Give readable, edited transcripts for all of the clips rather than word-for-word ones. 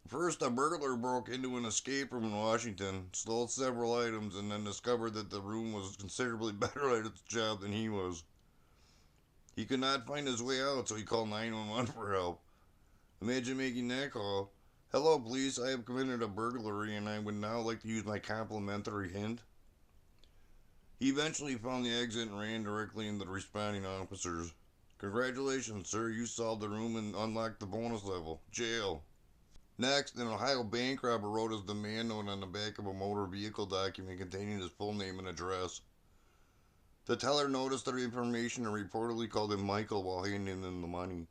First, a burglar broke into an escape room in Washington, stole several items, and then discovered that the room was considerably better at its job than he was. He could not find his way out, so he called 911 for help. Imagine making that call. Hello, police. I have committed a burglary and I would now like to use my complimentary hint. He eventually found the exit and ran directly into the responding officers. Congratulations, sir. You solved the room and unlocked the bonus level. Jail. Next, an Ohio bank robber wrote his demand note on the back of a motor vehicle document containing his full name and address. The teller noticed the information and reportedly called him Michael while handing him the money.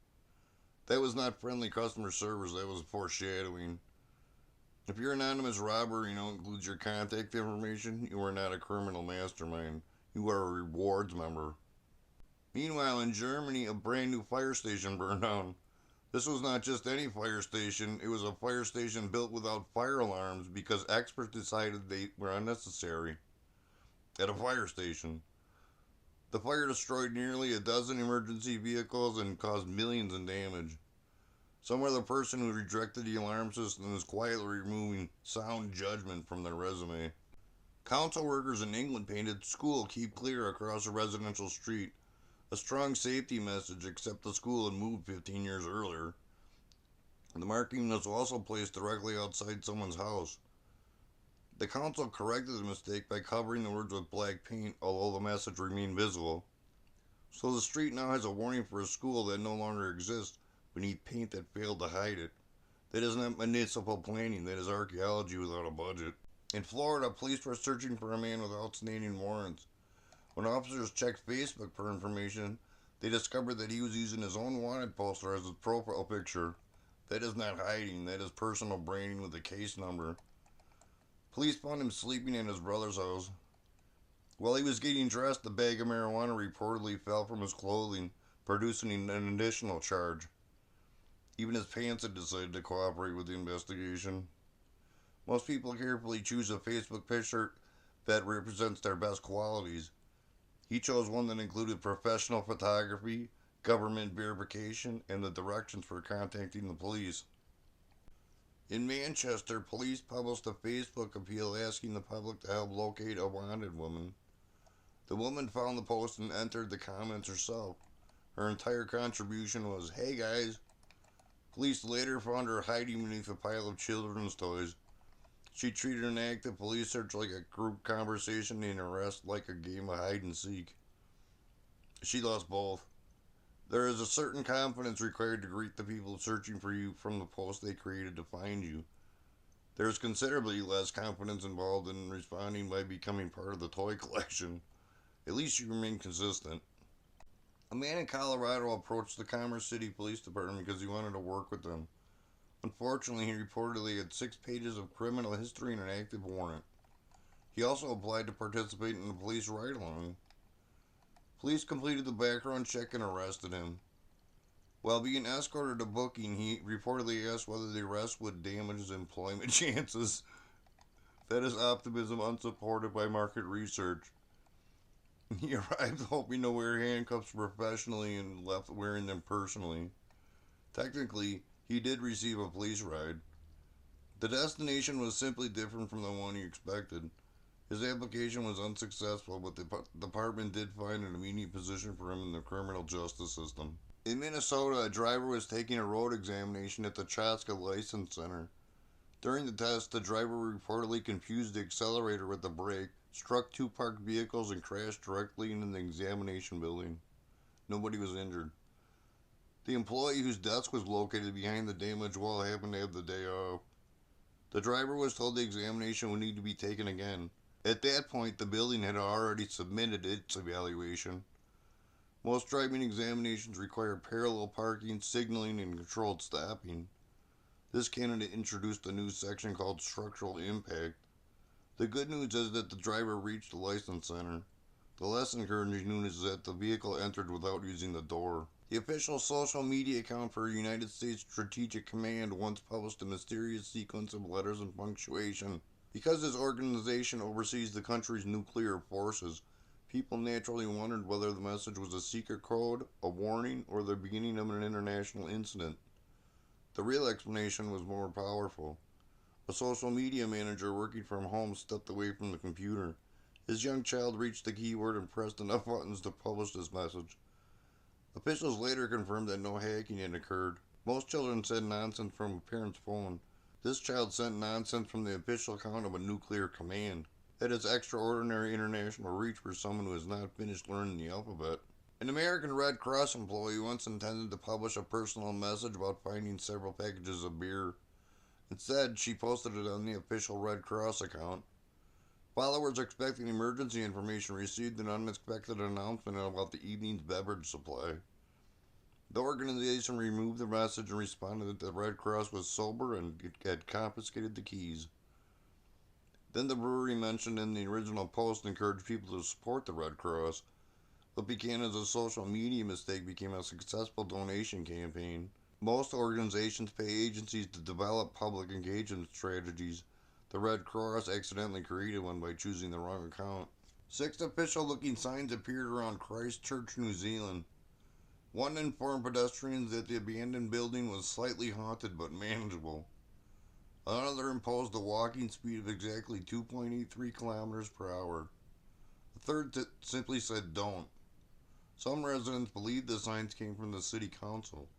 That was not friendly customer service, that was foreshadowing. If your anonymous robbery includes your contact information, you are not a criminal mastermind. You are a rewards member. Meanwhile, in Germany, a brand new fire station burned down. This was not just any fire station, it was a fire station built without fire alarms because experts decided they were unnecessary. At a fire station. The fire destroyed nearly a dozen emergency vehicles and caused millions in damage. Somewhere the person who rejected the alarm system is quietly removing sound judgment from their resume. Council workers in England painted "School keep clear" across a residential street, a strong safety message except the school had moved 15 years earlier. The marking was also placed directly outside someone's house. The council corrected the mistake by covering the words with black paint, although the message remained visible. So the street now has a warning for a school that no longer exists beneath paint that failed to hide it. That is not municipal planning, that is archaeology without a budget. In Florida, police were searching for a man with outstanding warrants. When officers checked Facebook for information, they discovered that he was using his own wanted poster as his profile picture. That is not hiding, that is personal branding with a case number. Police found him sleeping in his brother's house. While he was getting dressed, the bag of marijuana reportedly fell from his clothing, producing an additional charge. Even his pants had decided to cooperate with the investigation. Most people carefully choose a Facebook picture that represents their best qualities. He chose one that included professional photography, government verification, and the directions for contacting the police. In Manchester, police published a Facebook appeal asking the public to help locate a wanted woman. The woman found the post and entered the comments herself. Her entire contribution was, "Hey guys." Police later found her hiding beneath a pile of children's toys. She treated an active police search like a group conversation and an arrest like a game of hide and seek. She lost both. There is a certain confidence required to greet the people searching for you from the post they created to find you. There is considerably less confidence involved in responding by becoming part of the toy collection. At least you remain consistent. A man in Colorado approached the Commerce City Police Department because he wanted to work with them. Unfortunately, he reportedly had 6 pages of criminal history and an active warrant. He also applied to participate in the police ride along. Police completed the background check and arrested him. While being escorted to booking, he reportedly asked whether the arrest would damage his employment chances. That is optimism unsupported by market research. He arrived hoping to wear handcuffs professionally and left wearing them personally. Technically, he did receive a police ride. The destination was simply different from the one he expected. His application was unsuccessful, but the department did find an immediate position for him in the criminal justice system. In Minnesota, a driver was taking a road examination at the Chaska License Center. During the test, the driver reportedly confused the accelerator with the brake, struck two parked vehicles, and crashed directly into the examination building. Nobody was injured. The employee whose desk was located behind the damaged wall happened to have the day off. The driver was told the examination would need to be taken again. At that point, the building had already submitted its evaluation. Most driving examinations require parallel parking, signaling, and controlled stopping. This candidate introduced a new section called structural impact. The good news is that the driver reached the license center. The less encouraging news is that the vehicle entered without using the door. The official social media account for United States Strategic Command once published a mysterious sequence of letters and punctuation. Because this organization oversees the country's nuclear forces, people naturally wondered whether the message was a secret code, a warning, or the beginning of an international incident. The real explanation was more powerful. A social media manager working from home stepped away from the computer. His young child reached the keyboard and pressed enough buttons to publish this message. Officials later confirmed that no hacking had occurred. Most children send nonsense from a parent's phone. This child sent nonsense from the official account of a nuclear command. That is extraordinary international reach for someone who has not finished learning the alphabet. An American Red Cross employee once intended to publish a personal message about finding several packages of beer. Instead, she posted it on the official Red Cross account. Followers expecting emergency information received an unexpected announcement about the evening's beverage supply. The organization removed the message and responded that the Red Cross was sober and had confiscated the keys. Then the brewery mentioned in the original post encouraged people to support the Red Cross. What began as a social media mistake became a successful donation campaign. Most organizations pay agencies to develop public engagement strategies. The Red Cross accidentally created one by choosing the wrong account. 6 official looking signs appeared around Christchurch, New Zealand. One informed pedestrians that the abandoned building was slightly haunted but manageable. Another imposed a walking speed of exactly 2.83 kilometers per hour. The third simply said don't. Some residents believed the signs came from the city council.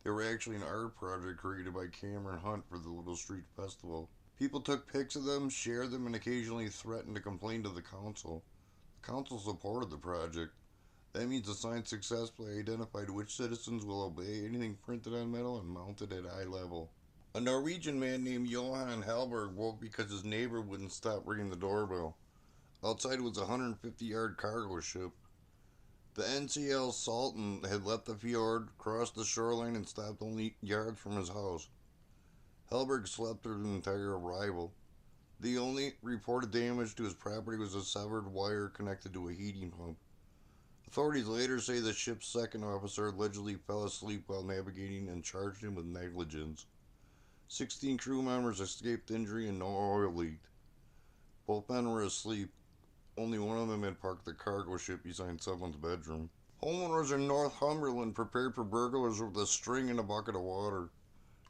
They were actually an art project created by Cameron Hunt for the Little Street Festival. People took pics of them, shared them, and occasionally threatened to complain to the council. The council supported the project. That means the sign successfully identified which citizens will obey anything printed on metal and mounted at eye level. A Norwegian man named Johan Hallberg woke because his neighbor wouldn't stop ringing the doorbell. Outside was a 150-yard cargo ship. The NCL Sultan had left the fjord, crossed the shoreline, and stopped only yards from his house. Hellberg slept through the entire arrival. The only reported damage to his property was a severed wire connected to a heating pump. Authorities later say the ship's second officer allegedly fell asleep while navigating and charged him with negligence. 16 crew members escaped injury and no oil leaked. Both men were asleep. Only one of them had parked the cargo ship beside someone's bedroom. Homeowners in Northumberland prepared for burglars with a string and a bucket of water.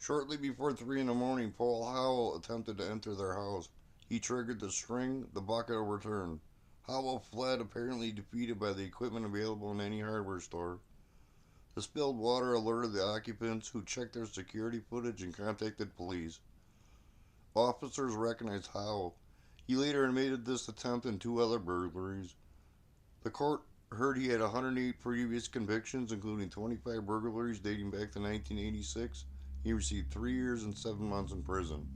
Shortly before 3 in the morning, Paul Howell attempted to enter their house. He triggered the string, the bucket overturned. Howell fled, apparently defeated by the equipment available in any hardware store. The spilled water alerted the occupants, who checked their security footage and contacted police. Officers recognized Howell. He later admitted this attempt and 2 other burglaries. The court heard he had 108 previous convictions, including 25 burglaries dating back to 1986. He received 3 years and 7 months in prison.